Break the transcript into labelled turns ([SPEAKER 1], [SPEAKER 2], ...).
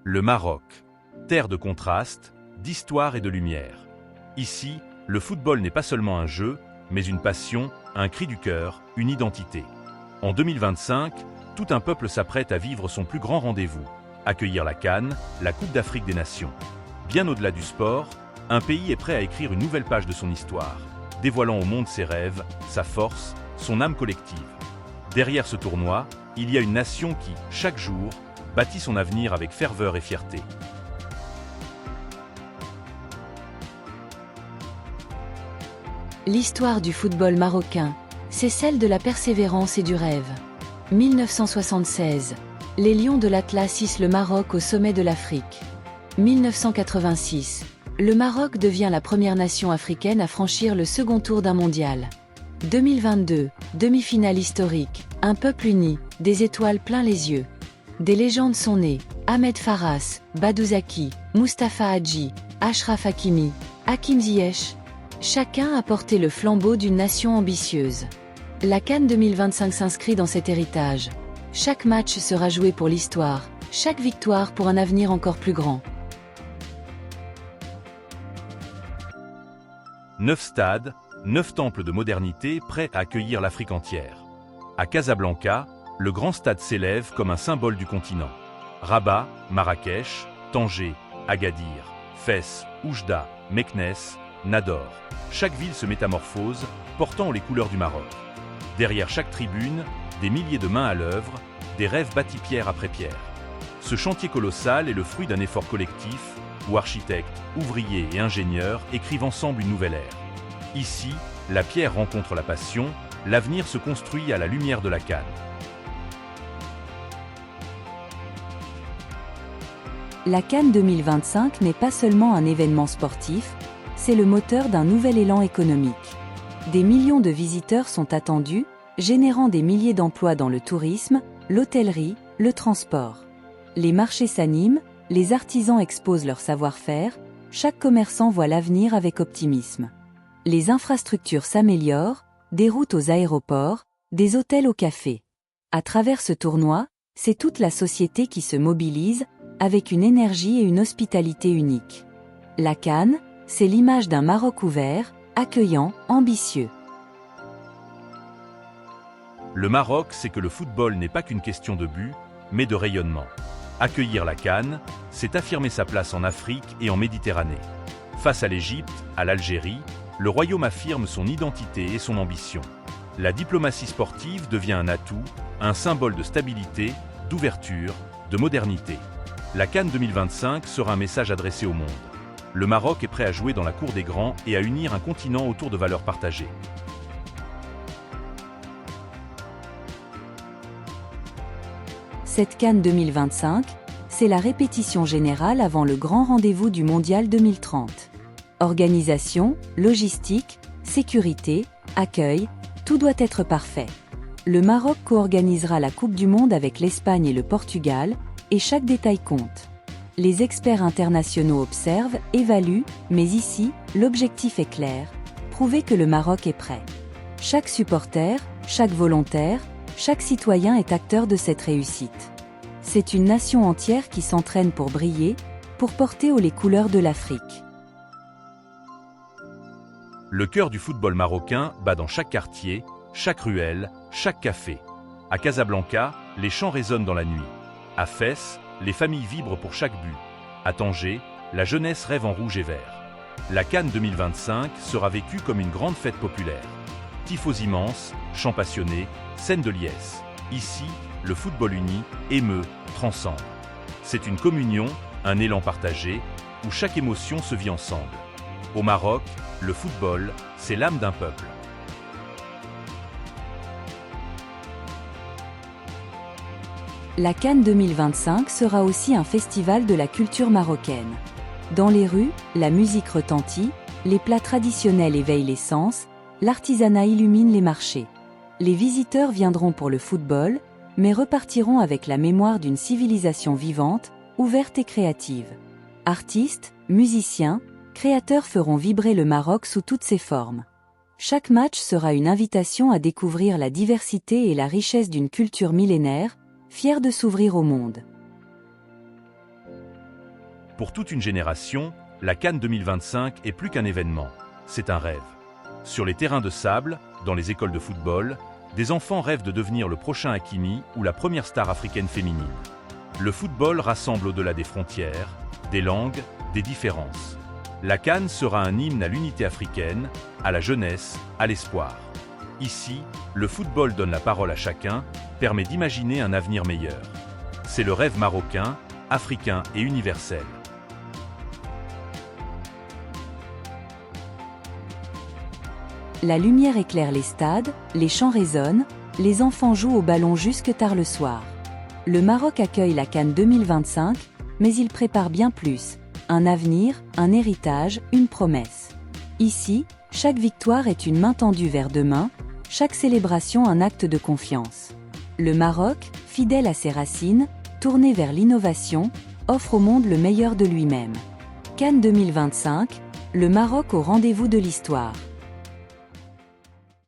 [SPEAKER 1] Le Maroc, terre de contrastes, d'histoire et de lumière. Ici, le football n'est pas seulement un jeu, mais une passion, un cri du cœur, une identité. En 2025, tout un peuple s'apprête à vivre son plus grand rendez-vous, accueillir la CAN, la Coupe d'Afrique des Nations. Bien au-delà du sport, un pays est prêt à écrire une nouvelle page de son histoire, dévoilant au monde ses rêves, sa force, son âme collective. Derrière ce tournoi, il y a une nation qui, chaque jour, bâtit son avenir avec ferveur et fierté.
[SPEAKER 2] L'histoire du football marocain, c'est celle de la persévérance et du rêve. 1976, les Lions de l'Atlas hissent le Maroc au sommet de l'Afrique. 1986, le Maroc devient la première nation africaine à franchir le second tour d'un mondial. 2022, demi-finale historique, un peuple uni, des étoiles plein les yeux. Des légendes sont nées, Ahmed Farras, Badou Zaki, Mustapha Hadji, Achraf Hakimi, Hakim Ziyech. Chacun a porté le flambeau d'une nation ambitieuse. La CAN 2025 s'inscrit dans cet héritage. Chaque match sera joué pour l'histoire, chaque victoire pour un avenir encore plus grand.
[SPEAKER 1] 9 stades, 9 temples de modernité prêts à accueillir l'Afrique entière. À Casablanca, le grand stade s'élève comme un symbole du continent. Rabat, Marrakech, Tanger, Agadir, Fès, Oujda, Meknès, Nador. Chaque ville se métamorphose, portant les couleurs du Maroc. Derrière chaque tribune, des milliers de mains à l'œuvre, des rêves bâtis pierre après pierre. Ce chantier colossal est le fruit d'un effort collectif, où architectes, ouvriers et ingénieurs écrivent ensemble une nouvelle ère. Ici, la pierre rencontre la passion, l'avenir se construit à la lumière de la CAN.
[SPEAKER 2] La CAN 2025 n'est pas seulement un événement sportif, c'est le moteur d'un nouvel élan économique. Des millions de visiteurs sont attendus, générant des milliers d'emplois dans le tourisme, l'hôtellerie, le transport. Les marchés s'animent, les artisans exposent leur savoir-faire, chaque commerçant voit l'avenir avec optimisme. Les infrastructures s'améliorent, des routes aux aéroports, des hôtels aux cafés. À travers ce tournoi, c'est toute la société qui se mobilise, avec une énergie et une hospitalité uniques. La CAN, c'est l'image d'un Maroc ouvert, accueillant, ambitieux.
[SPEAKER 1] Le Maroc sait que le football n'est pas qu'une question de but, mais de rayonnement. Accueillir la CAN, c'est affirmer sa place en Afrique et en Méditerranée. Face à l'Égypte, à l'Algérie, le royaume affirme son identité et son ambition. La diplomatie sportive devient un atout, un symbole de stabilité, d'ouverture, de modernité. La CAN 2025 sera un message adressé au monde. Le Maroc est prêt à jouer dans la cour des grands et à unir un continent autour de valeurs partagées.
[SPEAKER 2] Cette CAN 2025, c'est la répétition générale avant le grand rendez-vous du Mondial 2030. Organisation, logistique, sécurité, accueil, tout doit être parfait. Le Maroc co-organisera la Coupe du Monde avec l'Espagne et le Portugal, et chaque détail compte. Les experts internationaux observent, évaluent, mais ici, l'objectif est clair, prouver que le Maroc est prêt. Chaque supporter, chaque volontaire, chaque citoyen est acteur de cette réussite. C'est une nation entière qui s'entraîne pour briller, pour porter haut les couleurs de l'Afrique.
[SPEAKER 1] Le cœur du football marocain bat dans chaque quartier, chaque ruelle, chaque café. À Casablanca, les chants résonnent dans la nuit. À Fès, les familles vibrent pour chaque but. À Tanger, la jeunesse rêve en rouge et vert. La CAN 2025 sera vécue comme une grande fête populaire. Tifos immenses, chants passionnés, scènes de liesse. Ici, le football uni, émeut, transcende. C'est une communion, un élan partagé, où chaque émotion se vit ensemble. Au Maroc, le football, c'est l'âme d'un peuple.
[SPEAKER 2] La CAN 2025 sera aussi un festival de la culture marocaine. Dans les rues, la musique retentit, les plats traditionnels éveillent les sens, l'artisanat illumine les marchés. Les visiteurs viendront pour le football, mais repartiront avec la mémoire d'une civilisation vivante, ouverte et créative. Artistes, musiciens, créateurs feront vibrer le Maroc sous toutes ses formes. Chaque match sera une invitation à découvrir la diversité et la richesse d'une culture millénaire, fière de s'ouvrir au monde.
[SPEAKER 1] Pour toute une génération, la CAN 2025 est plus qu'un événement, c'est un rêve. Sur les terrains de sable, dans les écoles de football, des enfants rêvent de devenir le prochain Hakimi ou la première star africaine féminine. Le football rassemble au-delà des frontières, des langues, des différences. La CAN sera un hymne à l'unité africaine, à la jeunesse, à l'espoir. Ici, le football donne la parole à chacun, permet d'imaginer un avenir meilleur. C'est le rêve marocain, africain et universel.
[SPEAKER 2] La lumière éclaire les stades, les chants résonnent, les enfants jouent au ballon jusque tard le soir. Le Maroc accueille la CAN 2025, mais il prépare bien plus. Un avenir, un héritage, une promesse. Ici, chaque victoire est une main tendue vers demain, chaque célébration un acte de confiance. Le Maroc, fidèle à ses racines, tourné vers l'innovation, offre au monde le meilleur de lui-même. CAN 2025, le Maroc au rendez-vous de l'histoire.